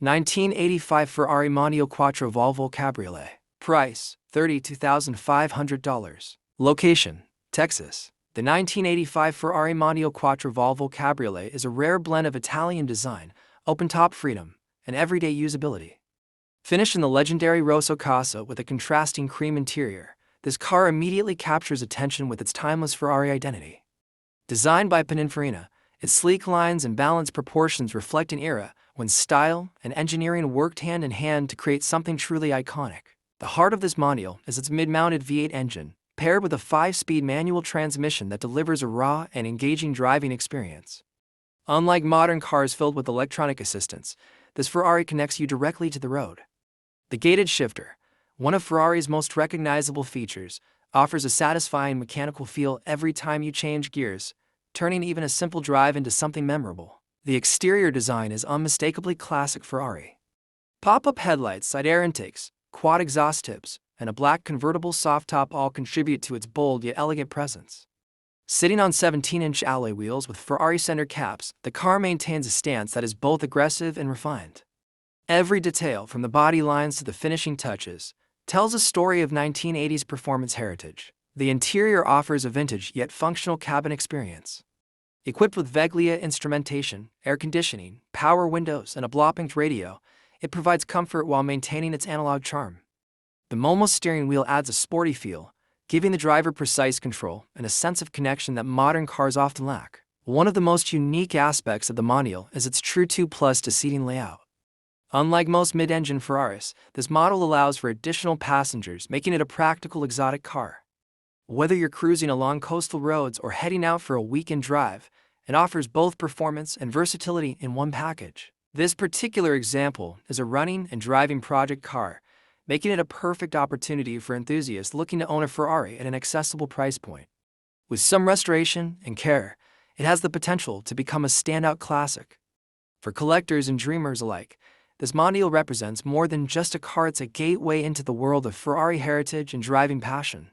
1985 Ferrari Mondeo Quattro Volvo Cabriolet. Price, $32,500. Location, Texas. The 1985 Ferrari Mondeo Quattro Volvo Cabriolet is a rare blend of Italian design, open-top freedom, and everyday usability. Finished in the legendary Rosso Casa with a contrasting cream interior, this car immediately captures attention with its timeless Ferrari identity. Designed by Pininfarina, its sleek lines and balanced proportions reflect an era when style and engineering worked hand in hand to create something truly iconic. The heart of this Mondeo is its mid-mounted V8 engine, paired with a 5-speed manual transmission that delivers a raw and engaging driving experience. Unlike modern cars filled with electronic assistance, this Ferrari connects you directly to the road. The gated shifter, one of Ferrari's most recognizable features, offers a satisfying mechanical feel every time you change gears, turning even a simple drive into something memorable. The exterior design is unmistakably classic Ferrari. Pop-up headlights, side air intakes, quad exhaust tips, and a black convertible soft top all contribute to its bold yet elegant presence. Sitting on 17-inch alloy wheels with Ferrari center caps, the car maintains a stance that is both aggressive and refined. Every detail, from the body lines to the finishing touches, tells a story of 1980s performance heritage. The interior offers a vintage yet functional cabin experience. Equipped with Veglia instrumentation, air conditioning, power windows, and a Blaupink radio, it provides comfort while maintaining its analog charm. The Momo steering wheel adds a sporty feel, giving the driver precise control and a sense of connection that modern cars often lack. One of the most unique aspects of the Mondeo is its true 2+ seating layout. Unlike most mid-engine Ferraris, this model allows for additional passengers, making it a practical exotic car. Whether you're cruising along coastal roads or heading out for a weekend drive, it offers both performance and versatility in one package. This particular example is a running and driving project car, making it a perfect opportunity for enthusiasts looking to own a Ferrari at an accessible price point. With some restoration and care, it has the potential to become a standout classic. For collectors and dreamers alike, this Mondeo represents more than just a car, it's a gateway into the world of Ferrari heritage and driving passion.